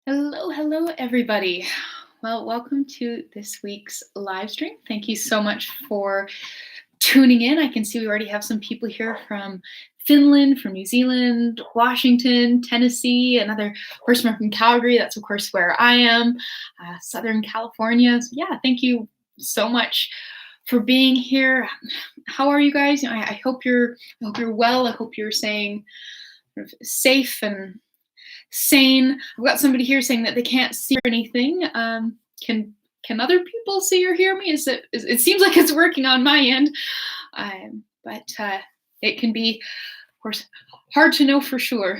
Hello, everybody. Well, welcome to this week's live stream. Thank you so much for tuning in. I can see we already have some people here from Finland, from New Zealand, Washington, Tennessee, another person from Calgary. That's, of course, where I am, Southern California. So, yeah, thank you so much for being here. How are you guys? I hope you're well. I hope you're staying safe and sane. I've got somebody here saying that they can't see anything. Can other people see or hear me? It seems like it's working on my end, but it can be, of course, hard to know for sure.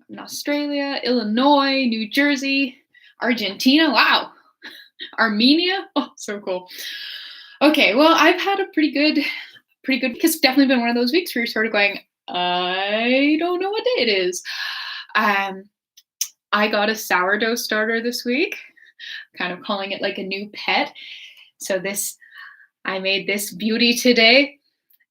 In Australia, Illinois, New Jersey, Argentina. Wow, Armenia. Oh, so cool. Okay, well, I've had a pretty good week. It's definitely been one of those weeks where you're sort of going, I don't know what day it is. I got a sourdough starter this week, kind of calling it like a new pet. So I made this beauty today,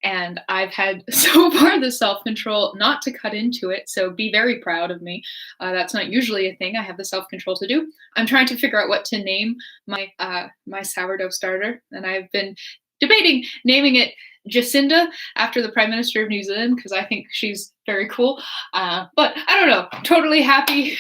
and I've had so far the self-control not to cut into it, so be very proud of me. That's not usually a thing I have the self-control to do. I'm trying to figure out what to name my sourdough starter, and I've been debating naming it Jacinda after the Prime Minister of New Zealand because I think she's very cool. But I don't know, totally happy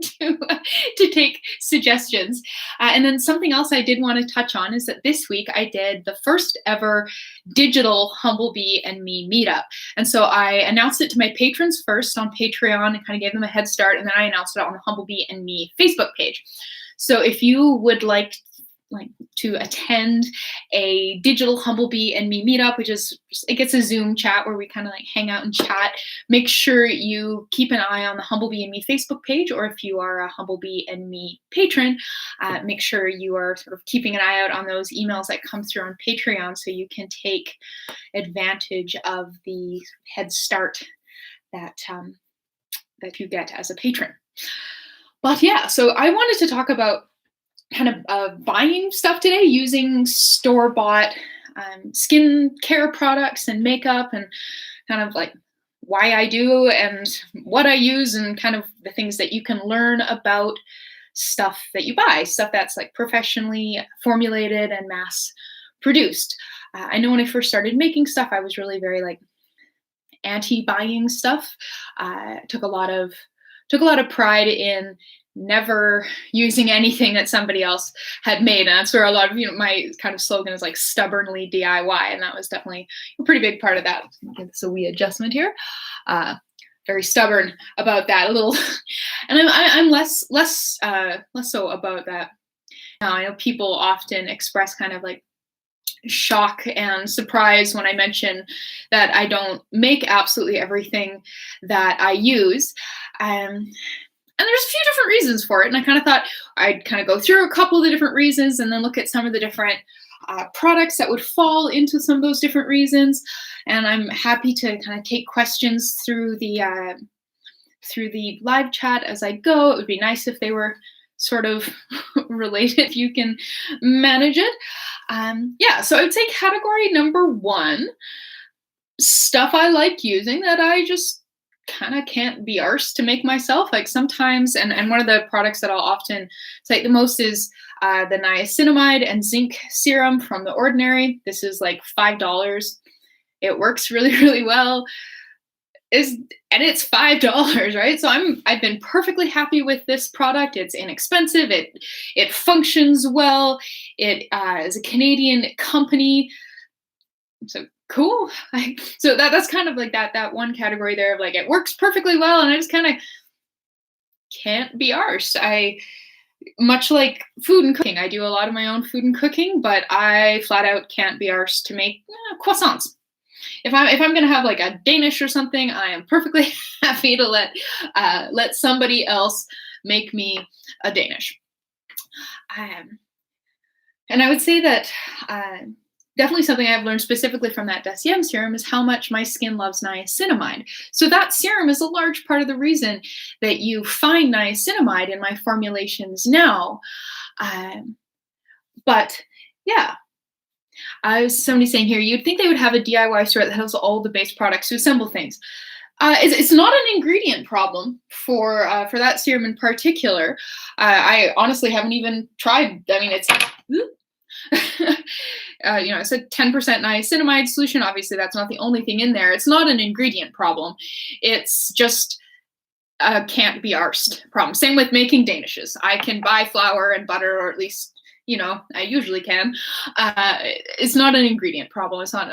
to take suggestions. And then something else I did want to touch on is that this week I did the first ever digital Humblebee and Me meetup. And so I announced it to my patrons first on Patreon and kind of gave them a head start. And then I announced it on the Humblebee and Me Facebook page. So if you would like to attend a digital Humblebee and Me meetup, which is it gets a Zoom chat where we kind of like hang out and chat. Make sure you keep an eye on the Humblebee and Me Facebook page, or if you are a Humblebee and Me patron, make sure you are sort of keeping an eye out on those emails that come through on Patreon so you can take advantage of the head start that you get as a patron. But yeah, so I wanted to talk about kind of buying stuff today using store-bought skin care products and makeup, and kind of like why I do and what I use, and kind of the things that you can learn about stuff that you buy, stuff that's like professionally formulated and mass produced. I know when I first started making stuff, I was really very like anti-buying stuff. Took a lot of pride in never using anything that somebody else had made. And that's where a lot of, my kind of slogan is like stubbornly DIY. And that was definitely a pretty big part of that. Get this a wee adjustment here. Very stubborn about that a little. And I'm less so about that now. I know people often express kind of like shock and surprise when I mention that I don't make absolutely everything that I use. And there's a few different reasons for it. And I kind of thought I'd kind of go through a couple of the different reasons and then look at some of the different products that would fall into some of those different reasons. And I'm happy to kind of take questions through the live chat as I go. It would be nice if they were sort of related, if you can manage it. Yeah, so I would say category number one, stuff I like using that I just kind of can't be arsed to make myself. Like sometimes, and one of the products that I'll often cite the most is the niacinamide and zinc serum from the Ordinary. This is like $5. It works really, really well. And it's $5, right? So I've been perfectly happy with this product. It's inexpensive. It functions well. It is a Canadian company. So cool. So that's kind of like that one category there of like it works perfectly well, and I just kind of can't be arsed. Much like food and cooking, I do a lot of my own food and cooking, but I flat out can't be arsed to make croissants. If I'm gonna have like a Danish or something, I am perfectly happy to let somebody else make me a Danish. And I would say that definitely something I've learned specifically from that DSM serum is how much my skin loves niacinamide. So that serum is a large part of the reason that you find niacinamide in my formulations now. But yeah, somebody saying here, you'd think they would have a DIY store that has all the base products to assemble things. It's not an ingredient problem for that serum in particular. I honestly haven't even tried. I mean, it's it's a 10% niacinamide solution. Obviously, that's not the only thing in there. It's not an ingredient problem. It's just can't be arsed problem. Same with making danishes. I can buy flour and butter, or at least I usually can. It's not an ingredient problem. It's not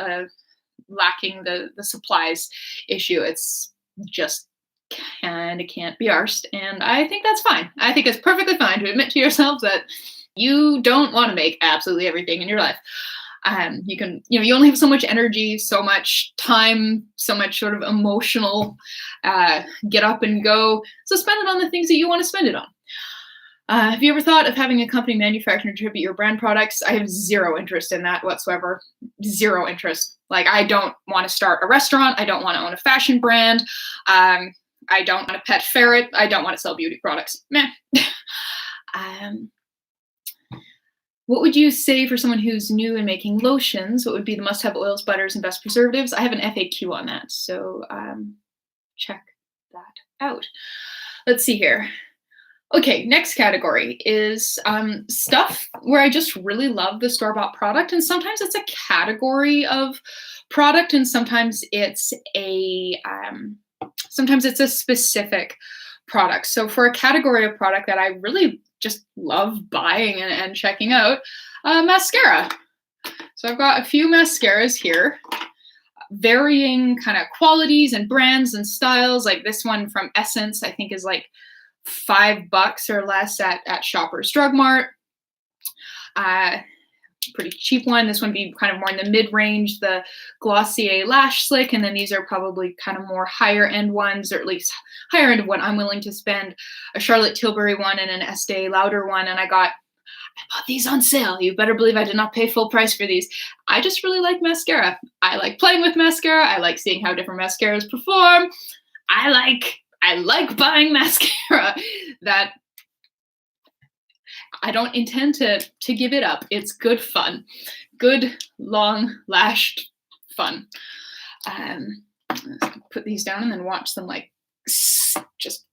lacking the supplies issue. It's just kind of can't be arsed, and I think that's fine. I think it's perfectly fine to admit to yourself that you don't want to make absolutely everything in your life. You can, you only have so much energy, so much time, so much sort of emotional get up and go. So spend it on the things that you want to spend it on. Have you ever thought of having a company manufacture and distribute your brand products? I have zero interest in that whatsoever. Zero interest. Like, I don't want to start a restaurant. I don't want to own a fashion brand. I don't want a pet ferret. I don't want to sell beauty products. Meh. What would you say for someone who's new in making lotions? What would be the must-have oils, butters, and best preservatives? I have an FAQ on that, so check that out. Let's see here. Okay, next category is stuff where I just really love the store-bought product, and sometimes it's a category of product, and sometimes it's a specific product. So for a category of product that I really just love buying and checking out, mascara. So I've got a few mascaras here, varying kind of qualities and brands and styles. Like this one from Essence, I think is like $5 or less at Shoppers Drug Mart. Pretty cheap one. This one be kind of more in the mid-range, the Glossier Lash Slick, and then these are probably kind of more higher end ones, or at least higher end of what I'm willing to spend. A Charlotte Tilbury one and an Estee Lauder one, and I bought these on sale. You better believe I did not pay full price for these. I just really like mascara. I like playing with mascara. I like seeing how different mascaras perform. I like buying mascara. That I don't intend to give it up. It's good fun. Good, long-lashed fun. Let's put these down and then watch them like just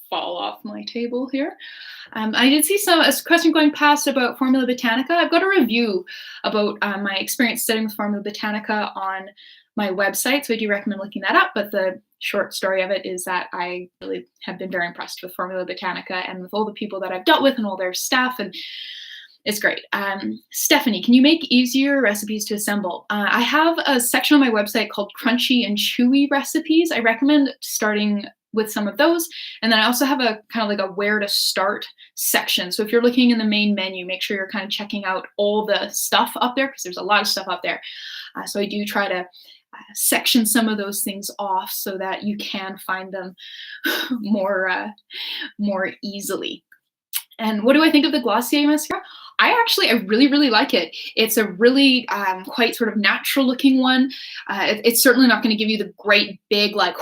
fall off my table here. I did see a question going past about Formula Botanica. I've got a review about my experience studying with Formula Botanica on my website, so I do recommend looking that up. But the short story of it is that I really have been very impressed with Formula Botanica and with all the people that I've dealt with and all their staff, and it's great. Stephanie, can you make easier recipes to assemble? I have a section on my website called Crunchy and Chewy Recipes. I recommend starting with some of those. And then I also have a kind of like a where to start section. So if you're looking in the main menu, make sure you're kind of checking out all the stuff up there, because there's a lot of stuff up there. So I do try to section some of those things off so that you can find them more easily. And what do I think of the Glossier mascara? I really, really like it. It's a really quite sort of natural looking one. It's certainly not going to give you the great big, like,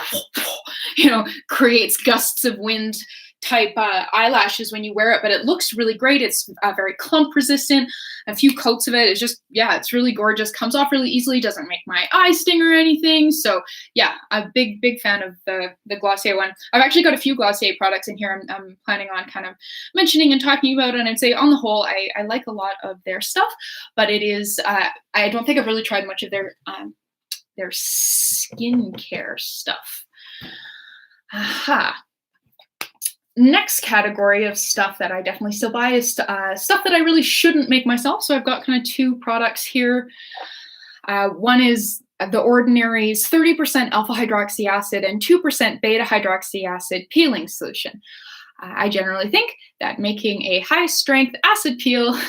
creates gusts of wind type eyelashes when you wear it, but it looks really great. It's very clump resistant. A few coats of it is just, it's really gorgeous. Comes off really easily. Doesn't make my eye sting or anything. So yeah, a big fan of the Glossier one. I've actually got a few Glossier products in here I'm planning on kind of mentioning and talking about, and I'd say on the whole, I like a lot of their stuff, but it is, I don't think I've really tried much of their skincare stuff. Aha. Next category of stuff that I definitely still buy is stuff that I really shouldn't make myself. So I've got kind of two products here. One is the Ordinaries 30% alpha hydroxy acid and 2% beta hydroxy acid peeling solution. I generally think that making a high strength acid peel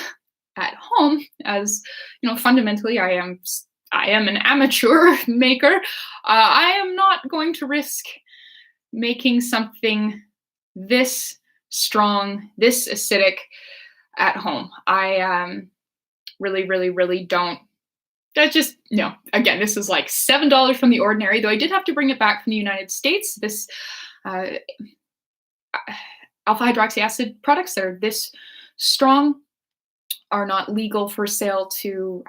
at home, as fundamentally I am an amateur maker, I am not going to risk making something this strong, this acidic at home. I really don't. That's just, no. Again, this is like $7 from The Ordinary, though I did have to bring it back from the United States. This alpha hydroxy acid products that are this strong are not legal for sale to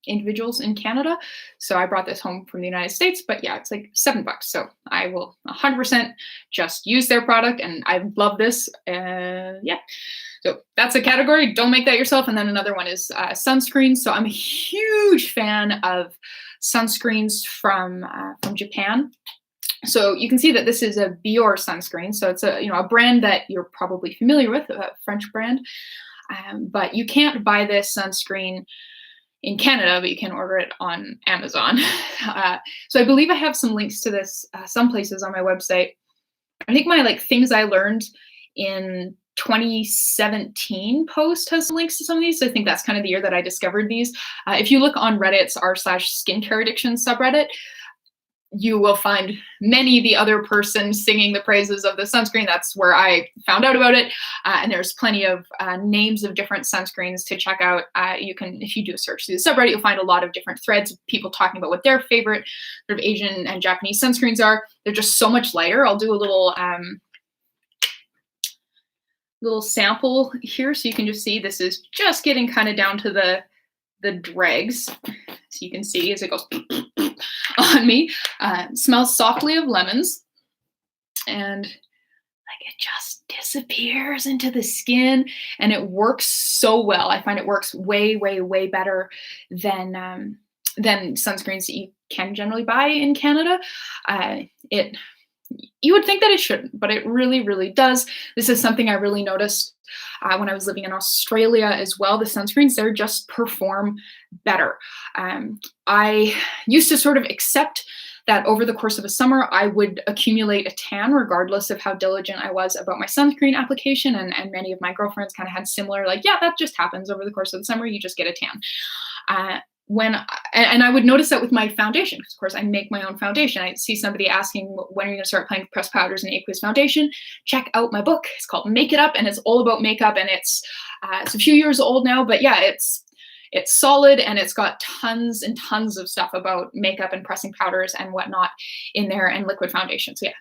individuals in Canada. So I brought this home from the United States, but yeah, it's like $7. So I will 100% just use their product, and I love this. Yeah. So that's a category. Don't make that yourself. And then another one is sunscreen. So I'm a huge fan of sunscreens from Japan. So you can see that this is a Bior sunscreen. So it's a brand that you're probably familiar with, a French brand. But you can't buy this sunscreen in Canada, but you can order it on Amazon. So I believe I have some links to this some places on my website. I think my things I learned in 2017 post has some links to some of these. So I think that's kind of the year that I discovered these. If you look on Reddit's r/skincare addiction subreddit, you will find many the other person singing the praises of the sunscreen. That's where I found out about it. And there's plenty of names of different sunscreens to check out. You can, if you do a search through the subreddit, you'll find a lot of different threads of people talking about what their favorite sort of Asian and Japanese sunscreens are. They're just so much lighter. I'll do a little sample here so you can just see this is just getting kind of down to the dregs. So you can see as it goes on me. Smells softly of lemons, and it just disappears into the skin, and it works so well. I find it works way, way, way better than sunscreens that you can generally buy in Canada. You would think that it shouldn't, but it really, really does. This is something I really noticed when I was living in Australia as well. The sunscreens there just perform better. I used to sort of accept that over the course of a summer, I would accumulate a tan regardless of how diligent I was about my sunscreen application. And many of my girlfriends kind of had similar, yeah, that just happens over the course of the summer. You just get a tan. And I would notice that with my foundation, because of course I make my own foundation. I see somebody asking, when are you going to start applying pressed powders and aqueous foundation? Check out my book. It's called Make It Up, and it's all about makeup, and it's a few years old now, but yeah, it's solid, and it's got tons and tons of stuff about makeup and pressing powders and whatnot in there, and liquid foundation. So yeah,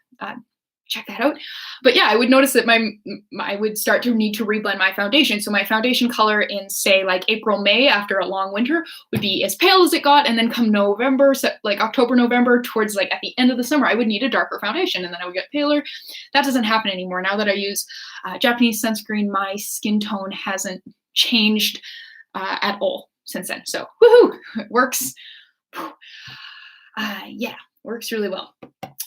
check that out. But yeah, I would notice that I would start to need to reblend my foundation. So my foundation color in, say, April, May, after a long winter, would be as pale as it got. And then come November, so October, November, towards at the end of the summer, I would need a darker foundation, and then I would get paler. That doesn't happen anymore. Now that I use Japanese sunscreen, my skin tone hasn't changed at all since then. So woohoo, it works. Yeah, works really well.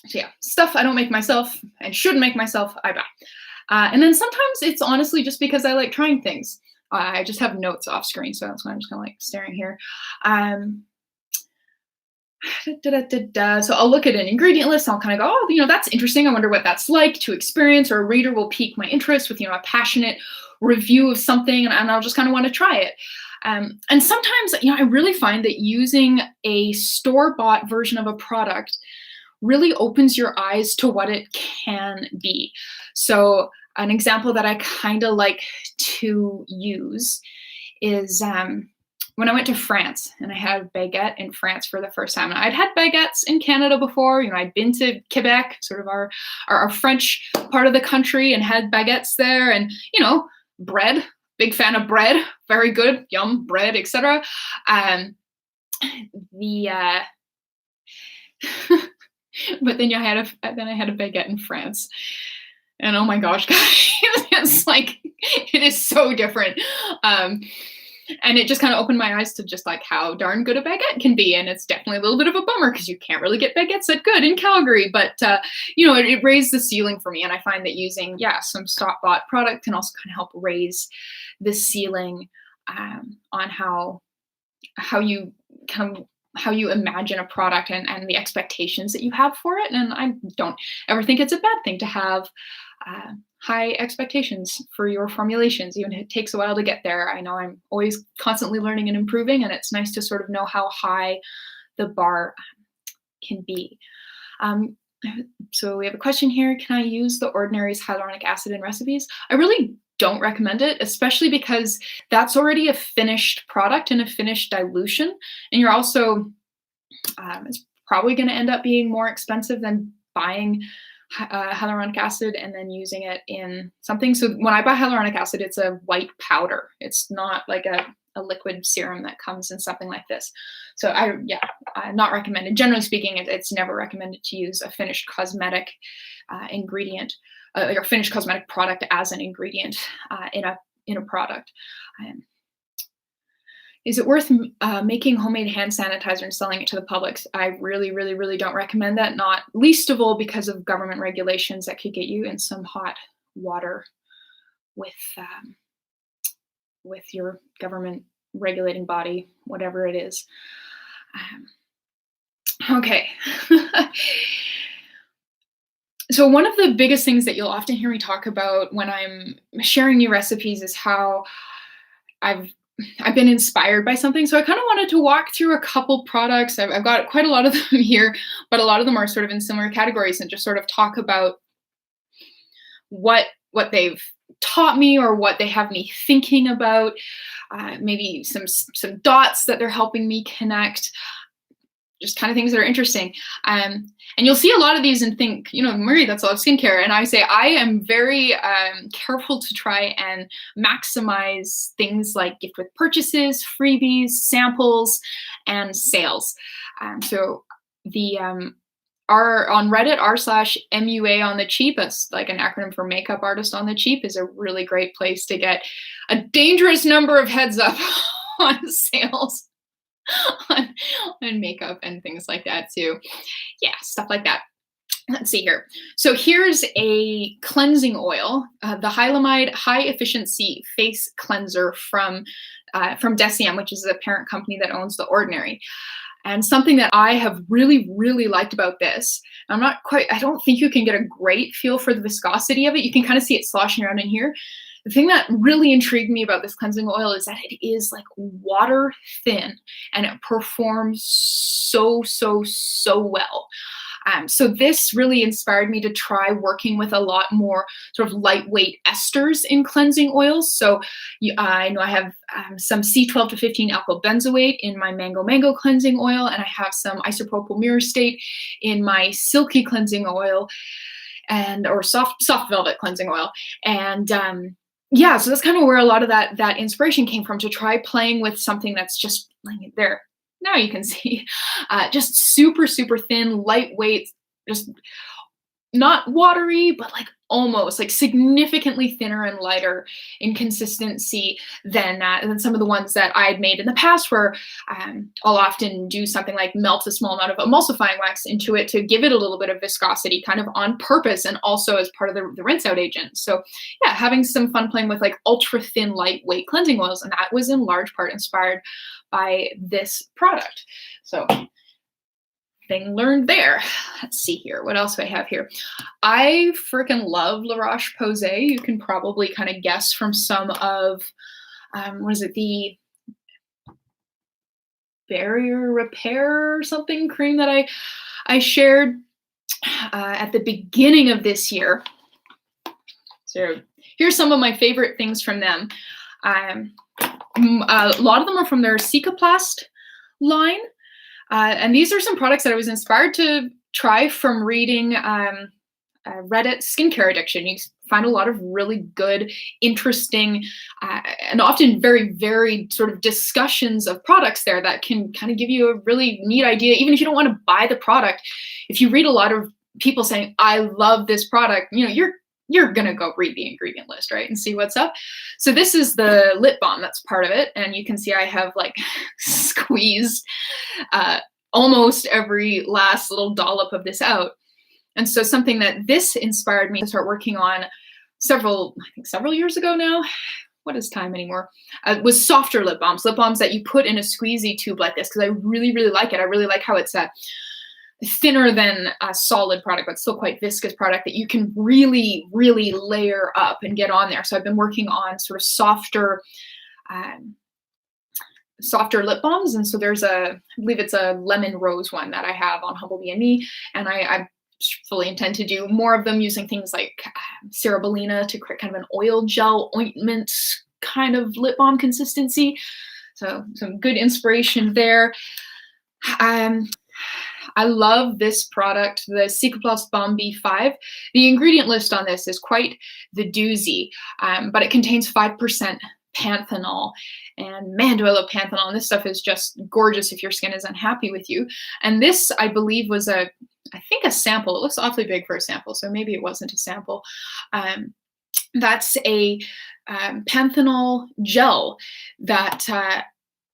So yeah, stuff I don't make myself and shouldn't make myself, I buy. And then sometimes it's honestly just because I like trying things. I just have notes off screen, so that's why I'm just kind of staring here. So I'll look at an ingredient list. I'll kind of go, oh, that's interesting. I wonder what that's like to experience, or a reader will pique my interest with, a passionate review of something, and I'll just kind of want to try it. And sometimes, I really find that using a store-bought version of a product really opens your eyes to what it can be. So an example that I kind of like to use is when I went to France, and I had baguette in France for the first time. And I'd had baguettes in Canada before. I'd been to Quebec, sort of our French part of the country, and had baguettes there, and bread. Big fan of bread, very good, yum, bread, etc. But then I had a baguette in France, and oh my gosh, guys, it's it is so different. And it just kind of opened my eyes to just how darn good a baguette can be. And it's definitely a little bit of a bummer because you can't really get baguettes that good in Calgary. But, it raised the ceiling for me. And I find that using, some stock-bought product can also kind of help raise the ceiling on how you imagine a product and the expectations that you have for it. And I don't ever think it's a bad thing to have high expectations for your formulations, even if it takes a while to get there. I know I'm always constantly learning and improving, and it's nice to sort of know how high the bar can be. So we have a question here. Can I use the Ordinaries hyaluronic acid in recipes? I really don't recommend it, especially because that's already a finished product and a finished dilution. And you're also, it's probably going to end up being more expensive than buying hyaluronic acid and then using it in something. So when I buy hyaluronic acid, it's a white powder. It's not like a a liquid serum that comes in something like this. So not recommended. Generally speaking, it's never recommended to use a finished cosmetic ingredient, or finished cosmetic product as an ingredient in a product. Is it worth making homemade hand sanitizer and selling it to the public? I really, really, really don't recommend that, not least of all because of government regulations that could get you in some hot water with your government regulating body, whatever it is. Okay. So one of the biggest things that you'll often hear me talk about when I'm sharing new recipes is how I've been inspired by something. So I kind of wanted to walk through a couple products. I've got quite a lot of them here, but a lot of them are sort of in similar categories, and just sort of talk about what they've taught me or what they have me thinking about, maybe some dots that they're helping me connect, just kind of things that are interesting. And you'll see a lot of these and think, Marie, that's a lot of skincare. And I say I am very careful to try and maximize things like gift with purchases, freebies, samples, and sales. So the on Reddit, r/MUA on the cheap, that's like an acronym for makeup artist on the cheap, is a really great place to get a dangerous number of heads up on sales on makeup and things like that too. Yeah, stuff like that. Let's see here. So here's a cleansing oil, the Hyaluronic High Efficiency Face Cleanser from Deciem, which is a parent company that owns the Ordinary. And something that I have really, really liked about this, I don't think you can get a great feel for the viscosity of it. You can kind of see it sloshing around in here. The thing that really intrigued me about this cleansing oil is that it is like water thin, and it performs so, so, so well. So this really inspired me to try working with a lot more sort of lightweight esters in cleansing oils. So I know I have some C12 to 15 alkyl benzoate in my Mango cleansing oil, and I have some isopropyl myricate in my silky cleansing oil, or soft velvet cleansing oil. And yeah, so that's kind of where a lot of that inspiration came from, to try playing with something that's just like there. Now you can see, just super, super thin, lightweight, just not watery, but like almost like significantly thinner and lighter in consistency than some of the ones that I'd made in the past, where I'll often do something like melt a small amount of emulsifying wax into it to give it a little bit of viscosity, kind of on purpose, and also as part of the rinse out agent. So yeah, having some fun playing with like ultra thin, lightweight cleansing oils, and that was in large part inspired by this product. So thing learned there. Let's see here. What else do I have here? I freaking love La Roche-Posay. You can probably kind of guess from some of, the barrier repair or something cream that I shared at the beginning of this year. So here's some of my favorite things from them. A lot of them are from their Cicaplast line. And these are some products that I was inspired to try from reading Reddit Skincare Addiction. You find a lot of really good, interesting, and often very varied sort of discussions of products there that can kind of give you a really neat idea. Even if you don't want to buy the product, if you read a lot of people saying, I love this product, you're going to go read the ingredient list, right, and see what's up. So this is the lip balm that's part of it. And you can see I have like squeezed almost every last little dollop of this out. And so something that this inspired me to start working on several years ago now, what is time anymore, was softer lip balms that you put in a squeezy tube like this, because I really, really like it. I really like how it's thinner than a solid product, but still quite viscous product that you can really, really layer up and get on there. So I've been working on sort of softer lip balms. And so there's I believe it's a lemon rose one that I have on Humblebee and Me. And I fully intend to do more of them using things like Cerebellina to create kind of an oil gel ointment kind of lip balm consistency. So some good inspiration there. I love this product, the Cicaplast Balm B5. The ingredient list on this is quite the doozy, but it contains 5% panthenol. And man, do I love panthenol. And this stuff is just gorgeous if your skin is unhappy with you. And this, I believe, was I think a sample. It looks awfully big for a sample, so maybe it wasn't a sample. That's a panthenol gel that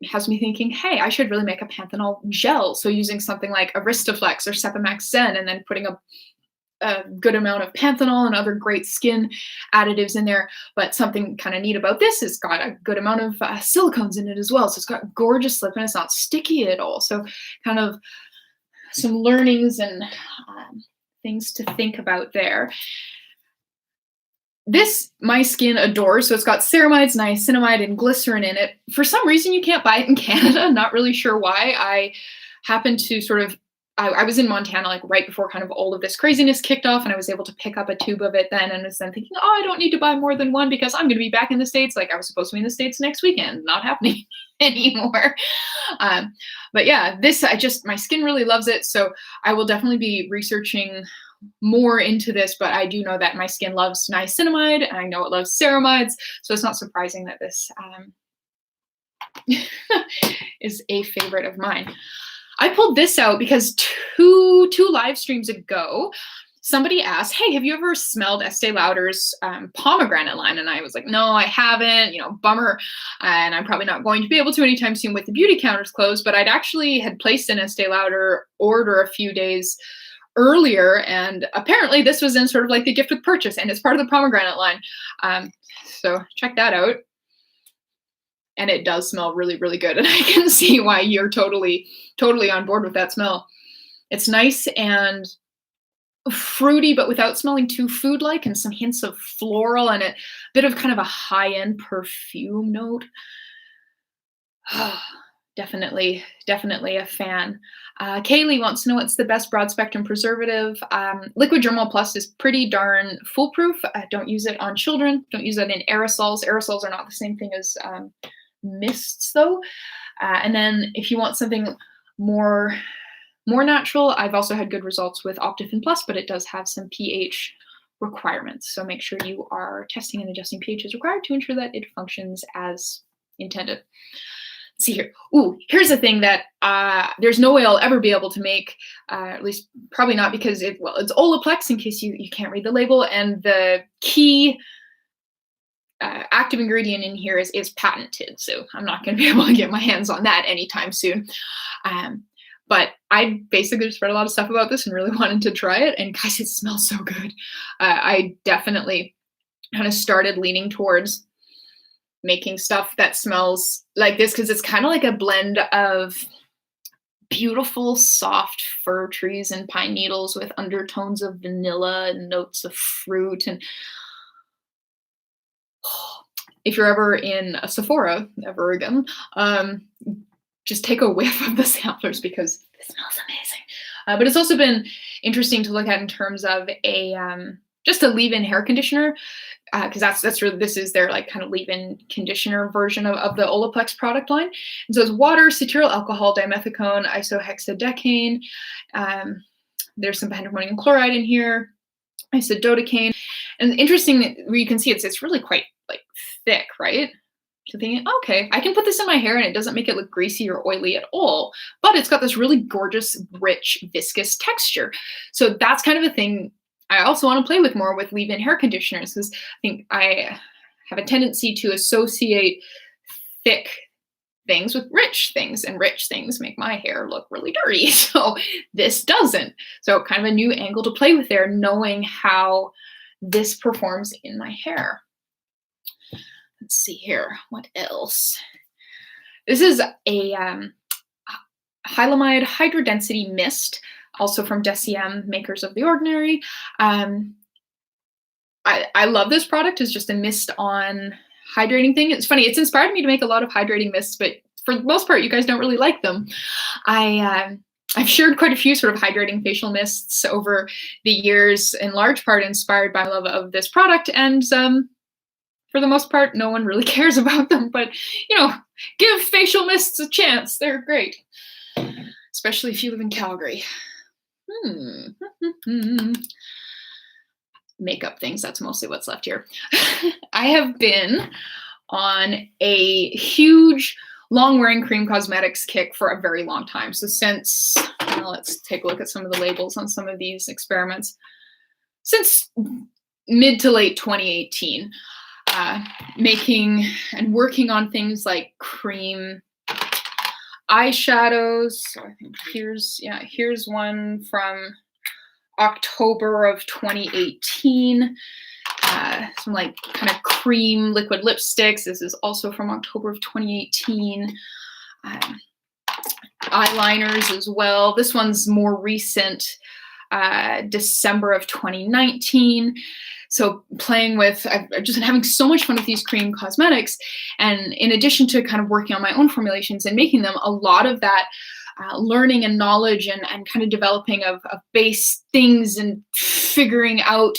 has me thinking, hey, I should really make a panthenol gel. So using something like Aristaflex or Sepamax Zen, and then putting a good amount of panthenol and other great skin additives in there. But something kind of neat about this is got a good amount of silicones in it as well. So it's got gorgeous lip and it's not sticky at all. So kind of some learnings and things to think about there. This, my skin adores, so it's got ceramides, niacinamide, and glycerin in it. For some reason, you can't buy it in Canada. Not really sure why. I happened to sort of, I was in Montana like right before kind of all of this craziness kicked off, and I was able to pick up a tube of it then, and was then thinking, oh, I don't need to buy more than one because I'm going to be back in the States. Like I was supposed to be in the States next weekend. Not happening anymore. But yeah, this, my skin really loves it, so I will definitely be researching more into this, but I do know that my skin loves niacinamide and I know it loves ceramides, so it's not surprising that this is a favorite of mine. I pulled this out because two live streams ago, somebody asked, hey, have you ever smelled Estee Lauder's Pomegranate line? And I was like, no, I haven't, bummer. And I'm probably not going to be able to anytime soon with the beauty counters closed, but I'd actually had placed an Estee Lauder order a few days earlier, and apparently this was in sort of like the gift with purchase, and it's part of the Pomegranate line. So check that out. And it does smell really, really good, and I can see why you're totally on board with that smell. It's nice and fruity, but without smelling too food-like, and some hints of floral and a bit of kind of a high-end perfume note. Definitely a fan. Kaylee wants to know what's the best broad spectrum preservative. Liquid Dermal Plus is pretty darn foolproof. Don't use it on children. Don't use it in aerosols. Aerosols are not the same thing as mists, though. And then if you want something more natural, I've also had good results with Optifin Plus, but it does have some pH requirements. So make sure you are testing and adjusting pH as required to ensure that it functions as intended. See here. Ooh, here's the thing that there's no way I'll ever be able to make, at least probably not, because it's Olaplex, in case you can't read the label, and the key active ingredient in here is patented, so I'm not going to be able to get my hands on that anytime soon. But I basically just read a lot of stuff about this and really wanted to try it, and guys, it smells so good. I definitely kind of started leaning towards making stuff that smells like this because it's kind of like a blend of beautiful soft fir trees and pine needles with undertones of vanilla and notes of fruit. And if you're ever in a Sephora ever again, just take a whiff of the samplers because it smells amazing. But it's also been interesting to look at in terms of just a leave-in hair conditioner, because that's really, this is their like kind of leave-in conditioner version of the Olaplex product line. And so it's water, cetyl alcohol, dimethicone, isohexadecane. There's some pandemonium chloride in here, isododecane. And interesting where you can see it's really quite like thick, right? So thinking, okay, I can put this in my hair and it doesn't make it look greasy or oily at all, but it's got this really gorgeous, rich, viscous texture. So that's kind of a thing I also want to play with more with leave-in hair conditioners, because I think I have a tendency to associate thick things with rich things, and rich things make my hair look really dirty. So this doesn't. So kind of a new angle to play with there, knowing how this performs in my hair. Let's see here. What else? This is a Hyaluronic Hydrodensity Mist, also from Deciem, makers of The Ordinary. I love this product. It's just a mist on hydrating thing. It's funny, it's inspired me to make a lot of hydrating mists, but for the most part, you guys don't really like them. I've shared quite a few sort of hydrating facial mists over the years, in large part inspired by my love of this product. And for the most part, no one really cares about them, but give facial mists a chance. They're great, especially if you live in Calgary. Makeup things, that's mostly what's left here. I have been on a huge long-wearing cream cosmetics kick for a very long time. So since, let's take a look at some of the labels on some of these experiments. Since mid to late 2018, making and working on things like cream eyeshadows. So I think here's one from October of 2018. Some like kind of cream liquid lipsticks. This is also from October of 2018. Eyeliners as well. This one's more recent, December of 2019. So playing with, I've just been having so much fun with these cream cosmetics. And in addition to kind of working on my own formulations and making them, a lot of that learning and knowledge and kind of developing of base things and figuring out,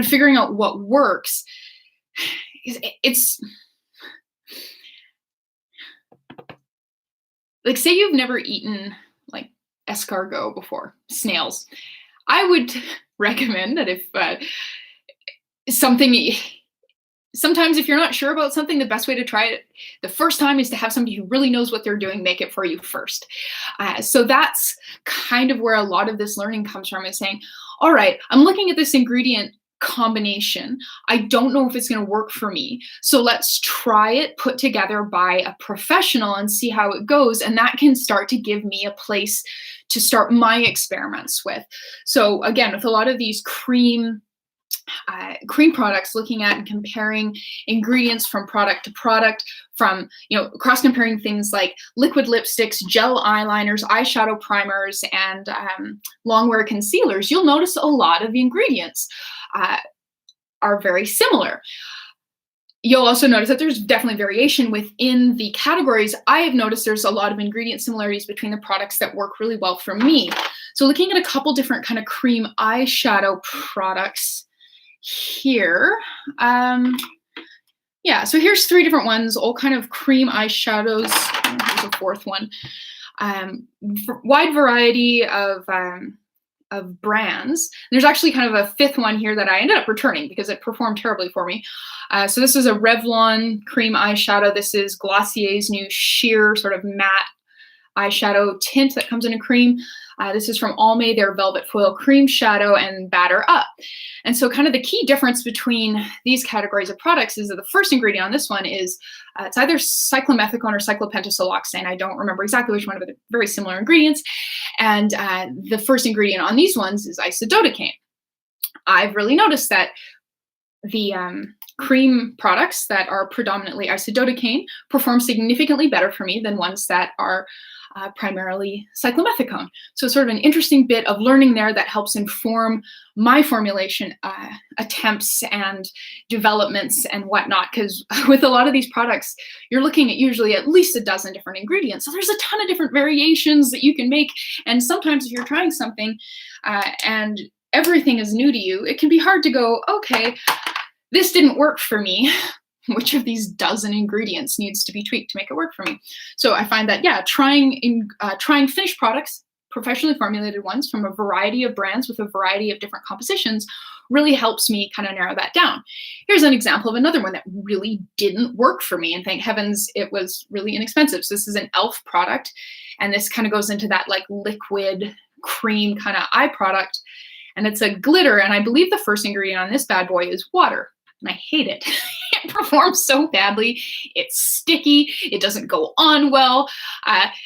figuring out what works. It's like, say you've never eaten like escargot before, snails. I would recommend that if sometimes if you're not sure about something, the best way to try it the first time is to have somebody who really knows what they're doing make it for you first. So that's kind of where a lot of this learning comes from, is saying, all right, I'm looking at this ingredient combination. I don't know if it's going to work for me. So let's try it put together by a professional and see how it goes. And that can start to give me a place to start my experiments with. So again, with a lot of these cream products, looking at and comparing ingredients from product to product, from, cross comparing things like liquid lipsticks, gel eyeliners, eyeshadow primers, and long wear concealers, you'll notice a lot of the ingredients are very similar. You'll also notice that there's definitely variation within the categories. I have noticed there's a lot of ingredient similarities between the products that work really well for me. So looking at a couple different kind of cream eyeshadow products here. So here's 3 different ones, all kind of cream eyeshadows. Here's a 4th one. Wide variety of brands. There's actually kind of a 5th one here that I ended up returning because it performed terribly for me. So this is a Revlon cream eyeshadow. This is Glossier's new sheer sort of matte eyeshadow tint that comes in a cream. This is from Amide, their Velvet Foil Cream Shadow and Batter Up. And so kind of the key difference between these categories of products is that the first ingredient on this one is, it's either cyclomethicone or cyclopentasiloxane. I don't remember exactly which one, but they're very similar ingredients. And the first ingredient on these ones is isododecane. I've really noticed that the cream products that are predominantly isododecane perform significantly better for me than ones that are primarily cyclomethicone. So sort of an interesting bit of learning there that helps inform my formulation attempts and developments and whatnot, because with a lot of these products, you're looking at usually at least a dozen different ingredients. So there's a ton of different variations that you can make. And sometimes if you're trying something and everything is new to you, it can be hard to go, okay, this didn't work for me. Which of these dozen ingredients needs to be tweaked to make it work for me? So I find that, trying finished products, professionally formulated ones from a variety of brands with a variety of different compositions really helps me kind of narrow that down. Here's an example of another one that really didn't work for me, and thank heavens it was really inexpensive. So this is an e.l.f. product, and this kind of goes into that like liquid cream kind of eye product, and it's a glitter, and I believe the first ingredient on this bad boy is water. And I hate it. It performs so badly. It's sticky. It doesn't go on well.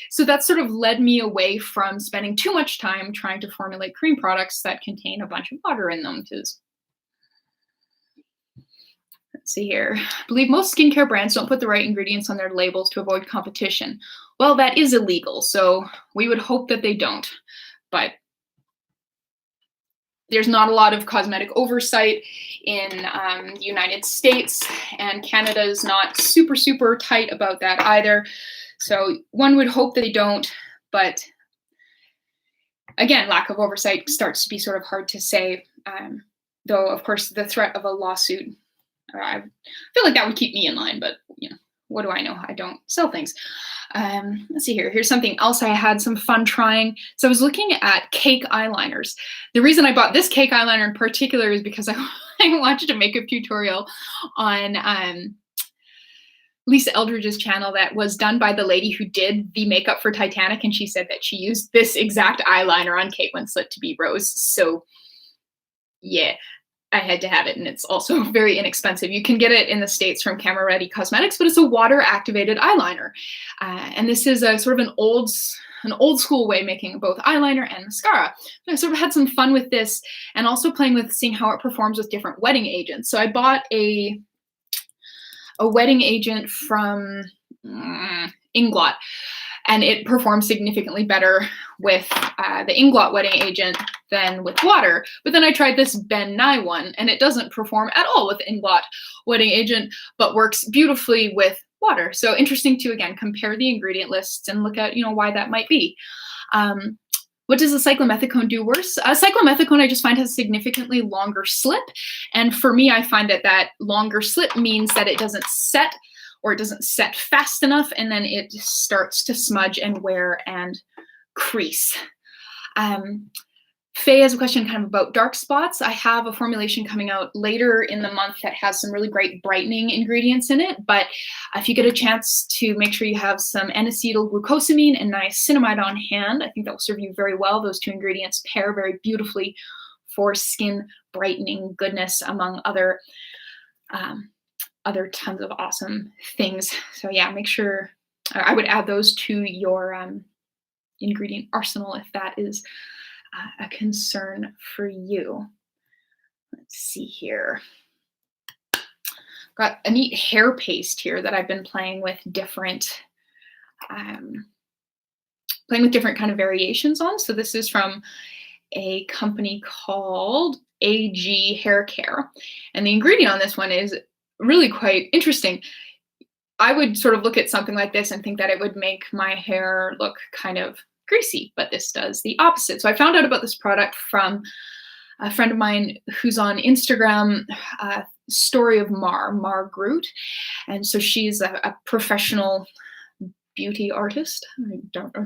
So that sort of led me away from spending too much time trying to formulate cream products that contain a bunch of water in them. Because, let's see here. I believe most skincare brands don't put the right ingredients on their labels to avoid competition. Well, that is illegal. So we would hope that they don't. But there's not a lot of cosmetic oversight in the United States, and Canada is not super, super tight about that either. So one would hope that they don't, but again, lack of oversight starts to be sort of hard to say, though, of course, the threat of a lawsuit, I feel like that would keep me in line, but what do I know? I don't sell things. Let's see here. Here's something else I had some fun trying. So I was looking at cake eyeliners. The reason I bought this cake eyeliner in particular is because I watched a makeup tutorial on Lisa Eldridge's channel that was done by the lady who did the makeup for Titanic, and she said that she used this exact eyeliner on Kate Winslet to be Rose. So yeah, I had to have it, and it's also very inexpensive. You can get it in the States from Camera Ready Cosmetics, but it's a water-activated eyeliner. And this is a sort of an old school way making both eyeliner and mascara. So I sort of had some fun with this and also playing with seeing how it performs with different wetting agents. So I bought a wetting agent from Inglot, and it performs significantly better with the Inglot wetting agent than with water. But then I tried this Ben Nye one, and it doesn't perform at all with Inglot wetting agent, but works beautifully with water. So interesting to, again, compare the ingredient lists and look at, why that might be. What does the cyclomethicone do worse? Cyclomethicone I just find has significantly longer slip. And for me, I find that longer slip means that it doesn't set, or it doesn't set fast enough, and then it starts to smudge and wear and crease. Faye has a question kind of about dark spots. I have a formulation coming out later in the month that has some really great brightening ingredients in it, but if you get a chance to make sure you have some N-acetyl glucosamine and niacinamide on hand, I think that will serve you very well. Those two ingredients pair very beautifully for skin brightening goodness, among other tons of awesome things. So yeah, make sure, I would add those to your ingredient arsenal if that is a concern for you. Let's see here. Got a neat hair paste here that I've been playing with different kind of variations on. So this is from a company called AG Hair Care, and the ingredient on this one is really quite interesting. I would sort of look at something like this and think that it would make my hair look kind of greasy, but this does the opposite. So I found out about this product from a friend of mine who's on Instagram, Story of Mar Groot. And so she's a professional beauty artist. I don't know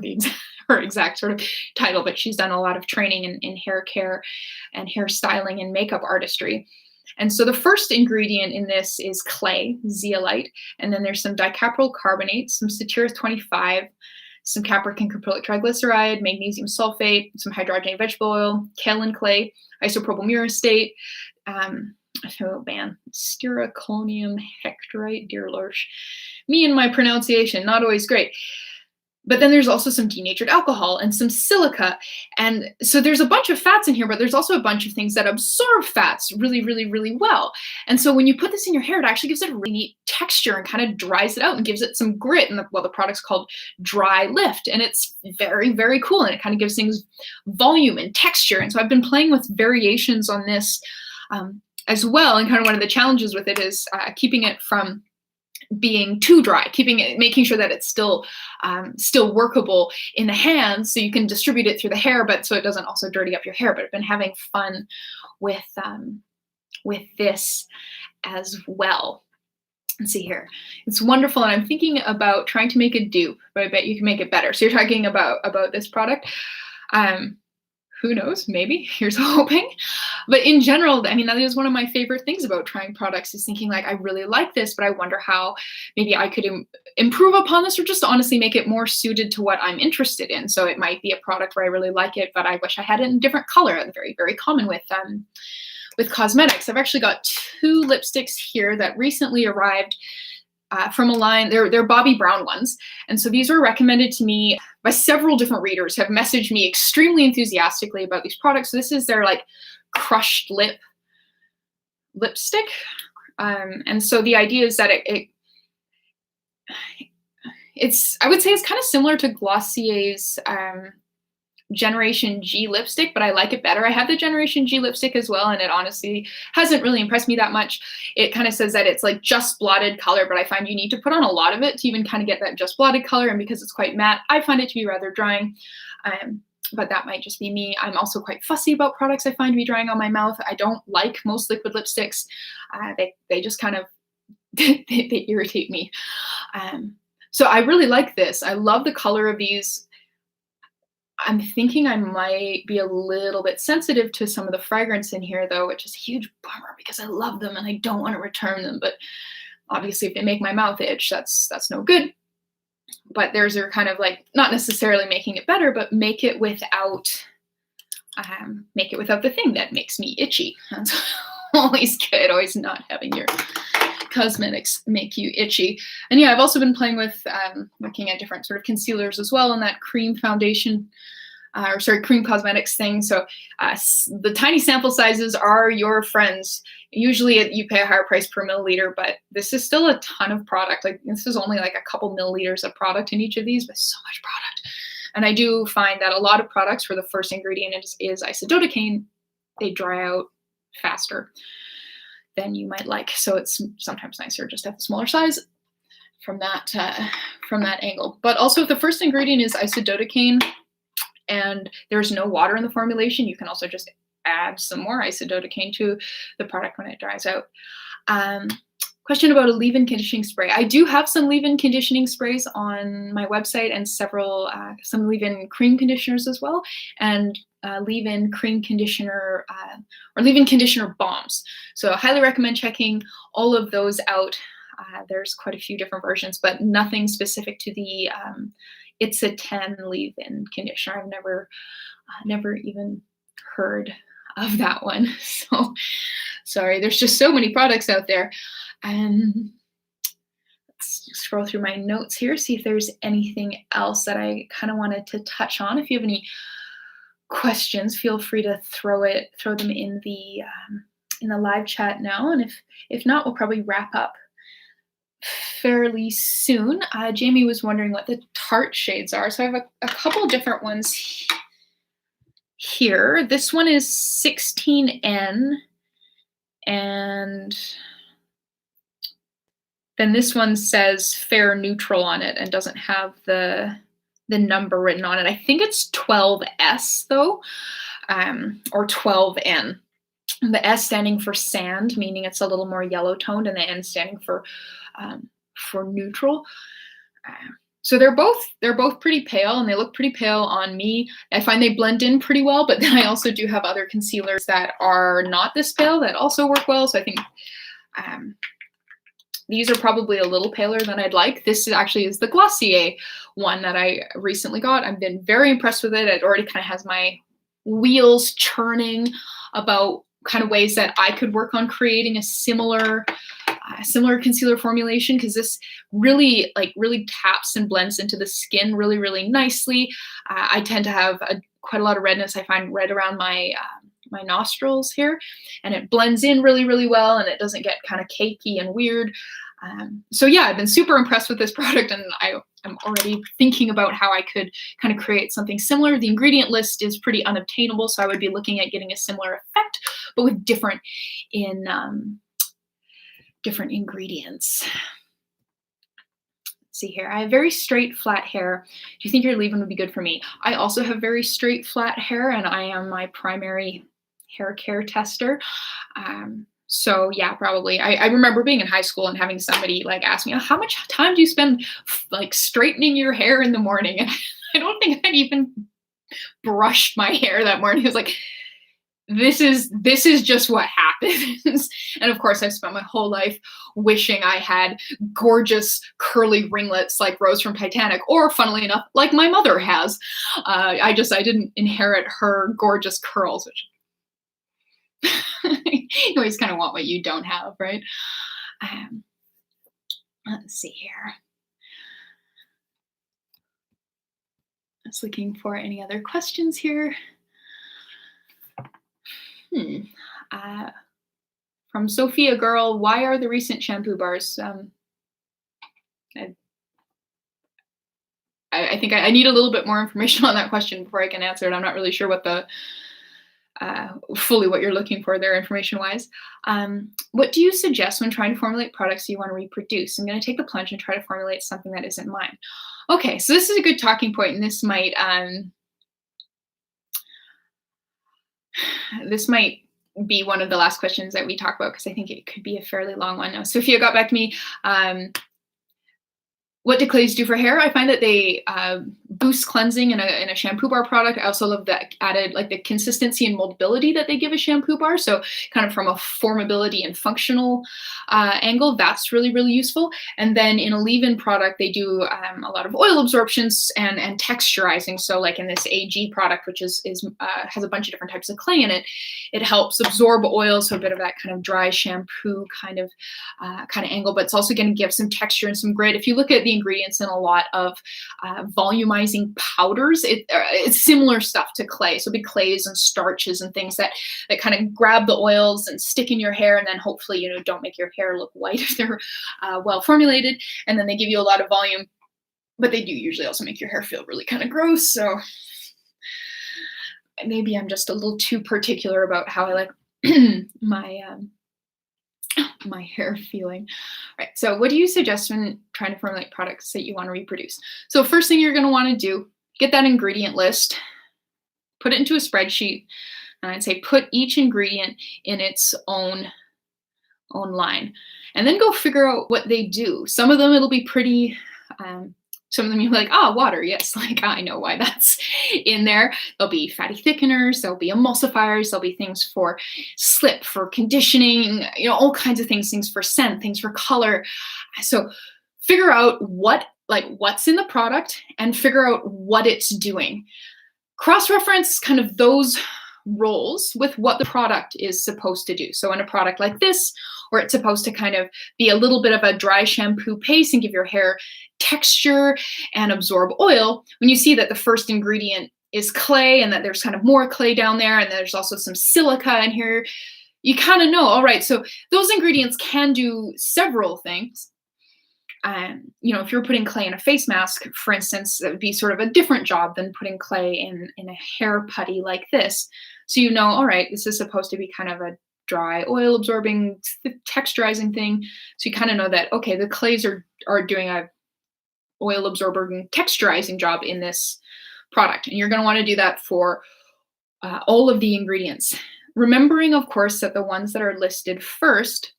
her exact sort of title, but she's done a lot of training in hair care and hair styling and makeup artistry. And so the first ingredient in this is clay, zeolite, and then there's some dicapryl carbonate, some Satyrus 25, some capric and caprylic triglyceride, magnesium sulfate, some hydrogenated vegetable oil, kaolin clay, isopropyl murostate, styraconium hectorite, dear Lord. Me and my pronunciation, not always great. But then there's also some denatured alcohol and some silica. And so there's a bunch of fats in here, but there's also a bunch of things that absorb fats really, really, really well. And so when you put this in your hair, it actually gives it a really neat texture and kind of dries it out and gives it some grit. And the product's called Dry Lift. And it's very, very cool. And it kind of gives things volume and texture. And so I've been playing with variations on this as well. And kind of one of the challenges with it is keeping it from being too dry, making sure that it's still workable in the hands, so you can distribute it through the hair, but so it doesn't also dirty up your hair. But I've been having fun with this as well. Let's see here. It's wonderful, and I'm thinking about trying to make a dupe, but I bet you can make it better. So you're talking about this product. Who knows? Maybe. Here's hoping. But in general, I mean, that is one of my favorite things about trying products, is thinking like, I really like this, but I wonder how maybe I could improve upon this, or just honestly make it more suited to what I'm interested in. So it might be a product where I really like it, but I wish I had it in a different color. Very, very common with cosmetics. I've actually got two lipsticks here that recently arrived from a line. They're Bobbi Brown ones. And so these were recommended to me by several different readers, have messaged me extremely enthusiastically about these products. So this is their like crushed lipstick. And so the idea is that it's, I would say it's kind of similar to Glossier's Generation G lipstick, but I like it better. I have the Generation G lipstick as well, and it honestly hasn't really impressed me that much. It kind of says that it's like just blotted color, but I find you need to put on a lot of it to even kind of get that just blotted color, and because it's quite matte, I find it to be rather drying. But that might just be me. I'm also quite fussy about products I find to be drying on my mouth. I don't like most liquid lipsticks. They just kind of they irritate me. So I really like this. I love the color of these. I'm thinking I might be a little bit sensitive to some of the fragrance in here though, which is a huge bummer because I love them and I don't want to return them. But obviously if they make my mouth itch, that's no good. But theirs are kind of like, not necessarily making it better, but make it without the thing that makes me itchy. That's always good, always not having your cosmetics make you itchy. And yeah, I've also been playing with looking at different sort of concealers as well in that cream foundation, cream cosmetics thing. So the tiny sample sizes are your friends. Usually you pay a higher price per milliliter, but this is still a ton of product. Like this is only like a couple milliliters of product in each of these, but so much product. And I do find that a lot of products where the first ingredient is isododecane, they dry out faster than you might like. So it's sometimes nicer just to have a smaller size from that angle. But also if the first ingredient is isododecane and there's no water in the formulation, you can also just add some more isododecane to the product when it dries out. Question about a leave-in conditioning spray. I do have some leave-in conditioning sprays on my website and some leave-in cream conditioners as well, and leave-in cream conditioner or leave-in conditioner balms. So I highly recommend checking all of those out. There's quite a few different versions, but nothing specific to the It's a 10 leave-in conditioner. I've never even heard of that one. So sorry, there's just so many products out there. Let's scroll through my notes here, see if there's anything else that I kind of wanted to touch on. If you have any questions, feel free to throw them in the live chat now. And if not, we'll probably wrap up fairly soon. Jamie was wondering what the Tarte shades are. So I have a couple different ones here. This one is 16N, and then this one says fair neutral on it and doesn't have the number written on it. I think it's 12S though, or 12N. The S standing for sand, meaning it's a little more yellow toned, and the N standing for neutral. So they're both pretty pale, and they look pretty pale on me. I find they blend in pretty well, but then I also do have other concealers that are not this pale that also work well. So I think these are probably a little paler than I'd like. This actually is the Glossier one that I recently got. I've been very impressed with it. It already kind of has my wheels churning about kind of ways that I could work on creating a similar concealer formulation, because this really taps and blends into the skin really, really nicely. I tend to have quite a lot of redness, I find, right around my nostrils here, and it blends in really, really well, and it doesn't get kind of cakey and weird. So yeah, I've been super impressed with this product, and I'm already thinking about how I could kind of create something similar. The ingredient list is pretty unobtainable, so I would be looking at getting a similar effect, but with different ingredients. Let's see here. I have very straight, flat hair. Do you think your leave-in would be good for me? I also have very straight, flat hair, and I am my primary hair care tester. So yeah, probably. I remember being in high school and having somebody like ask me, oh, how much time do you spend like straightening your hair in the morning? And I don't think I'd even brushed my hair that morning. It was like, this is just what happens. And of course, I've spent my whole life wishing I had gorgeous curly ringlets like Rose from Titanic, or funnily enough, like my mother has. I didn't inherit her gorgeous curls, which you always kind of want what you don't have, right? Let's see here. I was looking for any other questions here. From Sophia Girl, why are the recent shampoo bars? I think I need a little bit more information on that question before I can answer it. I'm not really sure what fully what you're looking for there information-wise. What do you suggest when trying to formulate products you want to reproduce? I'm going to take the plunge and try to formulate something that isn't mine. Okay, so this is a good talking point, and this might be one of the last questions that we talk about because I think it could be a fairly long one now. Sophia got back to me. What do clays do for hair? I find that they boost cleansing in a shampoo bar product. I also love that added like the consistency and moldability that they give a shampoo bar. So kind of from a formability and functional angle, that's really, really useful. And then in a leave-in product, they do a lot of oil absorptions and texturizing. So like in this AG product, which has a bunch of different types of clay in it, it helps absorb oil. So a bit of that kind of dry shampoo kind of angle, but it's also going to give some texture and some grit. If you look at the ingredients in a lot of volumizing powders, it's similar stuff to clay. So big clays and starches and things that kind of grab the oils and stick in your hair, and then hopefully, don't make your hair look white if they're well formulated. And then they give you a lot of volume, but they do usually also make your hair feel really kind of gross. So maybe I'm just a little too particular about how I like my hair feeling. All right, so what do you suggest when trying to formulate products that you want to reproduce? So first thing you're going to want to do, get that ingredient list, put it into a spreadsheet, and I'd say put each ingredient in its own line, and then go figure out what they do. Some of them it'll be pretty some of them you'll be like, water, yes, like I know why that's in there. There'll be fatty thickeners, there'll be emulsifiers, there'll be things for slip, for conditioning, all kinds of things for scent, things for color. So figure out what's in the product and figure out what it's doing. Cross-reference kind of those roles with what the product is supposed to do. So in a product like this, where it's supposed to kind of be a little bit of a dry shampoo paste and give your hair texture and absorb oil, when you see that the first ingredient is clay and that there's kind of more clay down there and there's also some silica in here, you kind of know, all right, so those ingredients can do several things. If you're putting clay in a face mask, for instance, that would be sort of a different job than putting clay in a hair putty like this. So all right, this is supposed to be kind of a dry, oil absorbing, texturizing thing. So you kind of know that, okay, the clays are doing a oil absorbing, texturizing job in this product. And you're going to want to do that for all of the ingredients. Remembering, of course, that the ones that are listed first,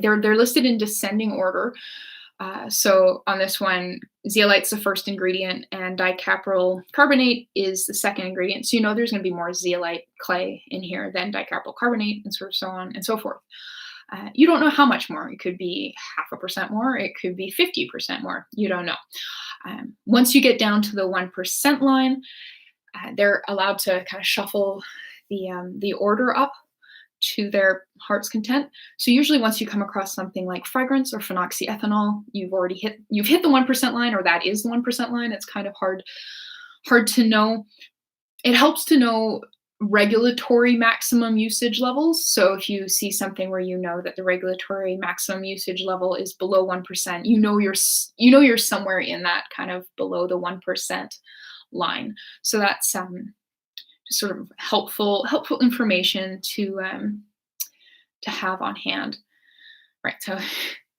they're listed in descending order. So on this one, zeolite's the first ingredient and dicapryl carbonate is the second ingredient. So there's going to be more zeolite clay in here than dicapryl carbonate, and sort of so on and so forth. You don't know how much more. It could be 0.5% more. It could be 50% more. You don't know. Once you get down to the 1% line, they're allowed to kind of shuffle the order up to their heart's content. So usually once you come across something like fragrance or phenoxyethanol, you've hit the 1% line, or that is the 1% line. It's kind of hard to know. It helps to know regulatory maximum usage levels. So if you see something where you know that the regulatory maximum usage level is below 1%, you're somewhere in that kind of below the 1% line. So that's just sort of helpful information to have on hand. Right, so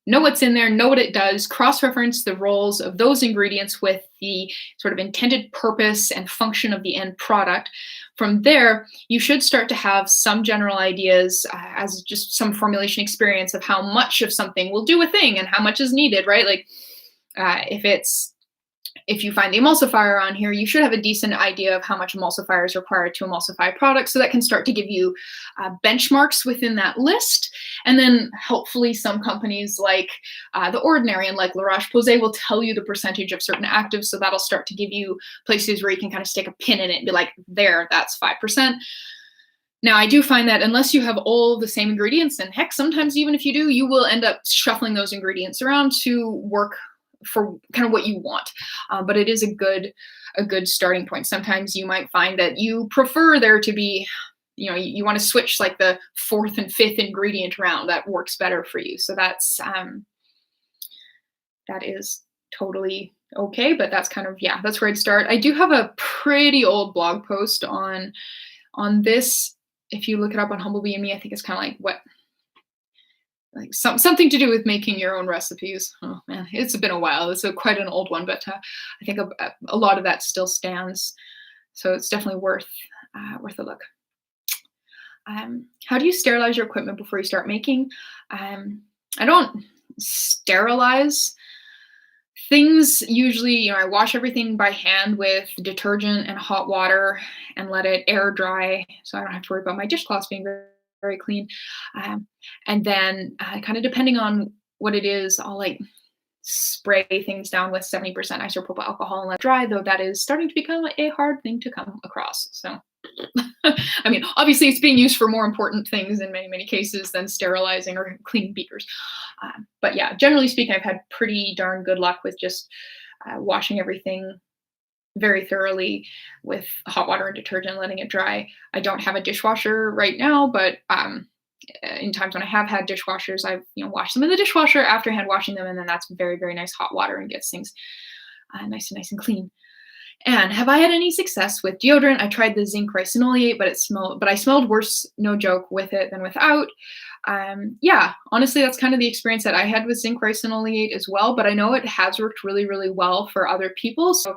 know what's in there, know what it does, cross-reference the roles of those ingredients with the sort of intended purpose and function of the end product. From there, you should start to have some general ideas as just some formulation experience of how much of something will do a thing and how much is needed, right? Like if you find the emulsifier on here, you should have a decent idea of how much emulsifier is required to emulsify products. So that can start to give you benchmarks within that list. And then hopefully some companies like The Ordinary and like Roche-Posay will tell you the percentage of certain actives. So that'll start to give you places where you can kind of stick a pin in it and be like, there, that's 5%. Now, I do find that unless you have all the same ingredients, and heck, sometimes even if you do, you will end up shuffling those ingredients around to work for kind of what you want. But it is a good starting point. Sometimes you might find that you prefer there to be, you want to switch like the fourth and fifth ingredient around. That works better for you. So that is totally okay, but that's kind of, that's where I'd start. I do have a pretty old blog post on this. If you look it up on Humblebee and Me, I think it's kind of like something to do with making your own recipes. Oh man, it's been a while. It's quite an old one, but I think a lot of that still stands. So it's definitely worth a look. How do you sterilize your equipment before you start making? I don't sterilize things. Usually, I wash everything by hand with detergent and hot water and let it air dry, so I don't have to worry about my dishcloths being very, very clean. Um, and then, kind of depending on what it is, I'll like spray things down with 70% isopropyl alcohol and let it dry, though that is starting to become a hard thing to come across. So, I mean, obviously, it's being used for more important things in many, many cases than sterilizing or cleaning beakers. But yeah, generally speaking, I've had pretty darn good luck with just washing everything very thoroughly with hot water and detergent, letting it dry. I don't have a dishwasher right now, but in times when I have had dishwashers, I've washed them in the dishwasher after hand washing them, and then that's very, very nice hot water and gets things nice and clean. And have I had any success with deodorant? I tried the zinc ricinoleate, but I smelled worse, no joke, with it than without. Yeah, honestly, that's kind of the experience that I had with zinc ricinoleate as well. But I know it has worked really, really well for other people. So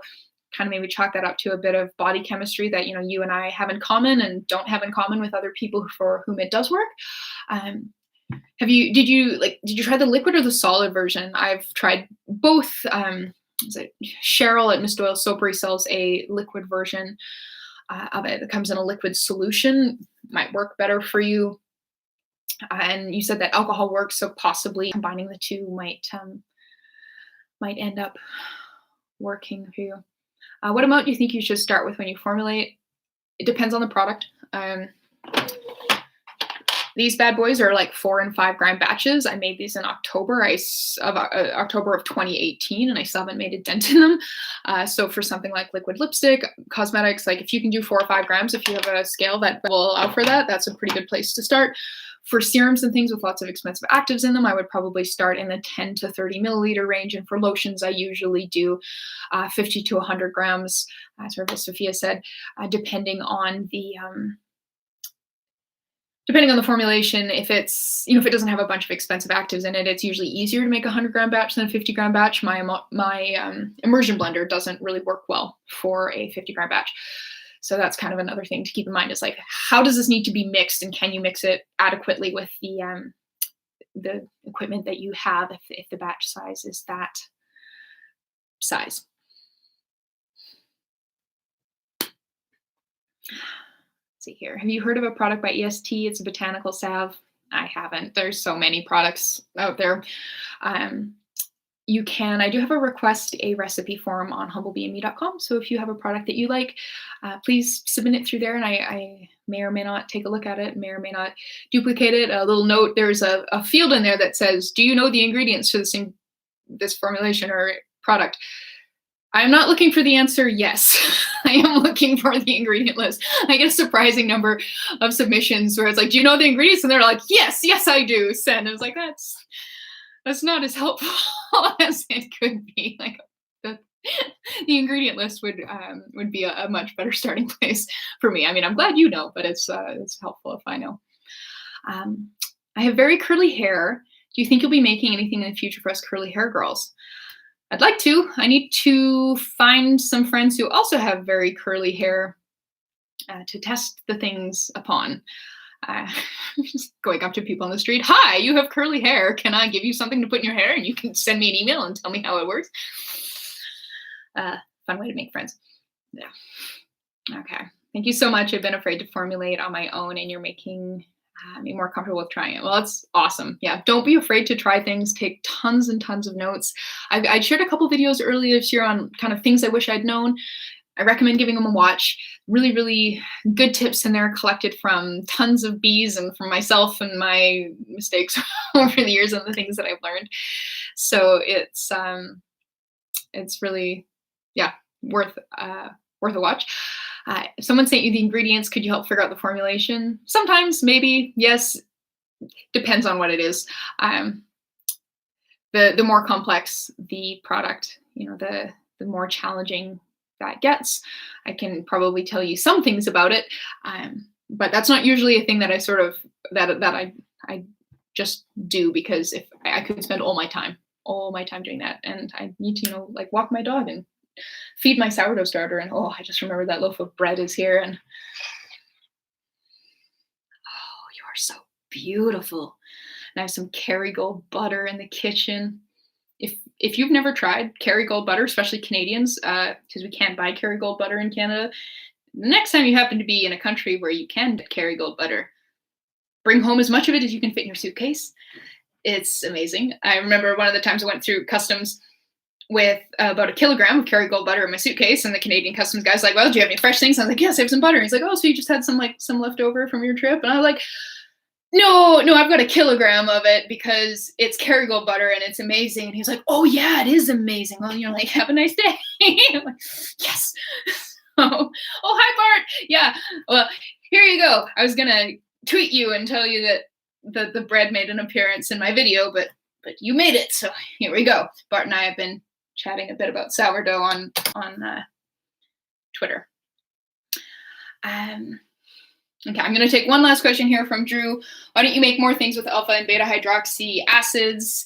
kind of maybe chalk that up to a bit of body chemistry that you and I have in common and don't have in common with other people for whom it does work. Did you try the liquid or the solid version? I've tried both. Is it Cheryl at Miss Doyle Soapery sells a liquid version of it that comes in a liquid solution. Might work better for you. And you said that alcohol works, so possibly combining the two might end up working for you. What amount do you think you should start with when you formulate? It depends on the product. These bad boys are like 4 and 5 gram batches. I made these in October of 2018, and I still haven't made a dent in them. So for something like liquid lipstick, cosmetics, like if you can do 4 or 5 grams, if you have a scale that will allow for that, that's a pretty good place to start. For serums and things with lots of expensive actives in them, I would probably start in the 10 to 30 milliliter range. And for lotions, I usually do 50 to 100 grams, sort of as Sophia said, depending on the formulation. If it's, if it doesn't have a bunch of expensive actives in it, it's usually easier to make a 100 gram batch than a 50 gram batch. My immersion blender doesn't really work well for a 50 gram batch. So that's kind of another thing to keep in mind is like, how does this need to be mixed, and can you mix it adequately with the equipment that you have if the batch size is that size. Let's see here. Have you heard of a product by Estee? It's a botanical salve. I haven't. There's so many products out there. I do have a request a recipe form on humblebeeme.com. So if you have a product that you like, please submit it through there, and I may or may not take a look at it, may or may not duplicate it. A little note, there's a field in there that says, do you know the ingredients for this formulation or product? I'm not looking for the answer yes. I am looking for the ingredient list. I get a surprising number of submissions where it's like, do you know the ingredients? And they're like, yes, I do. Send. I was like, that's not as helpful as it could be. Like the ingredient list would be a much better starting place for me. I mean, I'm glad you know, but it's helpful if I know. I have very curly hair. Do you think you'll be making anything in the future for us curly hair girls? I'd like to. I need to find some friends who also have very curly hair to test the things upon. Just going up to people on the street. Hi, you have curly hair. Can I give you something to put in your hair? And you can send me an email and tell me how it works. Fun way to make friends. Yeah. Okay. Thank you so much. I've been afraid to formulate on my own, and you're making me more comfortable with trying it. Well, that's awesome. Yeah. Don't be afraid to try things. Take tons and tons of notes. I shared a couple videos earlier this year on kind of things I wish I'd known. I recommend giving them a watch. Really, really good tips in there collected from tons of bees and from myself and my mistakes over the years and the things that I've learned. So it's really, yeah, worth a watch. If someone sent you the ingredients, could you help figure out the formulation? Sometimes, maybe, yes. Depends on what it is. The more complex the product, the more challenging that gets. I can probably tell you some things about it, but that's not usually a thing that I sort of I just do, because if I could spend all my time doing that, and I need to like walk my dog and feed my sourdough starter, and I just remember that loaf of bread is here, and so beautiful. And I have some Kerrygold butter in the kitchen. If you've never tried Kerrygold butter, especially Canadians, because we can't buy Kerrygold butter in Canada, the next time you happen to be in a country where you can get Kerrygold butter, bring home as much of it as you can fit in your suitcase. It's amazing. I remember one of the times I went through customs with about a kilogram of Kerrygold butter in my suitcase, and the Canadian customs guy's like, "Well, do you have any fresh things?" I was like, "Yes, I have some butter." He's like, "Oh, so you just had some left over from your trip?" And I was like, "No, I've got a kilogram of it because it's Kerrygold butter and it's amazing." And he's like, "Oh yeah, it is amazing." Well, like, have a nice day. I'm like, yes. Oh, hi Bart. Yeah. Well, here you go. I was gonna tweet you and tell you that the bread made an appearance in my video, but you made it, so here we go. Bart and I have been chatting a bit about sourdough on Twitter. Okay, I'm going to take one last question here from Drew. Why don't you make more things with alpha and beta hydroxy acids?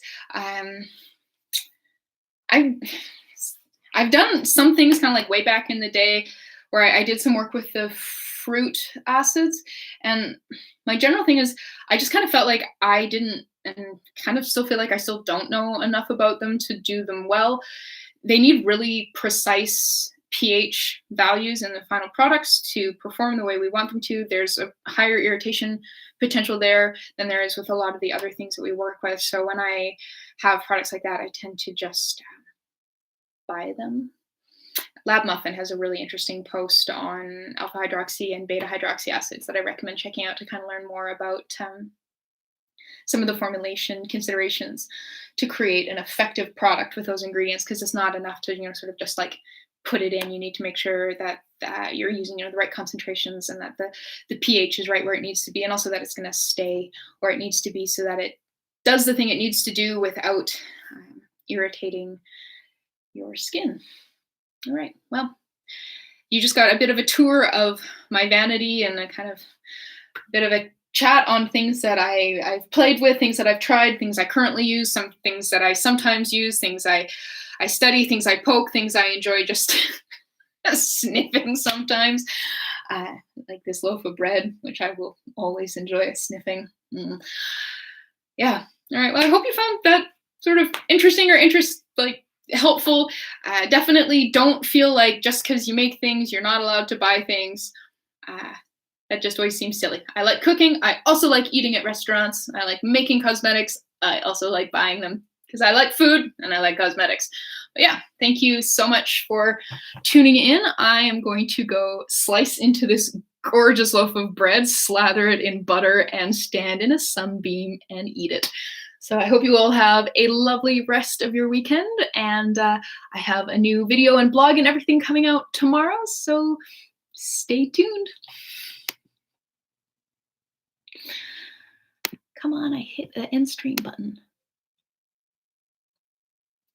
I've done some things kind of like way back in the day where I did some work with the fruit acids, and my general thing is I just kind of felt like I didn't, and kind of still feel like I still don't know enough about them to do them well. They need really precise pH values in the final products to perform the way we want them to. There's a higher irritation potential there than there is with a lot of the other things that we work with. So when I have products like that, I tend to just buy them. Lab Muffin has a really interesting post on alpha hydroxy and beta hydroxy acids that I recommend checking out to kind of learn more about some of the formulation considerations to create an effective product with those ingredients, because it's not enough to sort of just like put it in. You need to make sure that you're using the right concentrations, and that the pH is right where it needs to be, and also that it's going to stay where it needs to be so that it does the thing it needs to do without irritating your skin. All right, well, you just got a bit of a tour of my vanity and a kind of bit of a chat on things that I've played with, things that I've tried, things I currently use, some things that I sometimes use, things I study, things I poke, things I enjoy just sniffing sometimes, like this loaf of bread, which I will always enjoy sniffing. Yeah. All right. Well, I hope you found that sort of interesting or helpful. Definitely don't feel like just because you make things, you're not allowed to buy things. That just always seems silly. I like cooking. I also like eating at restaurants. I like making cosmetics. I also like buying them because I like food and I like cosmetics. But yeah, thank you so much for tuning in. I am going to go slice into this gorgeous loaf of bread, slather it in butter, and stand in a sunbeam and eat it. So I hope you all have a lovely rest of your weekend, and I have a new video and blog and everything coming out tomorrow, so stay tuned. Come on, I hit the end stream button.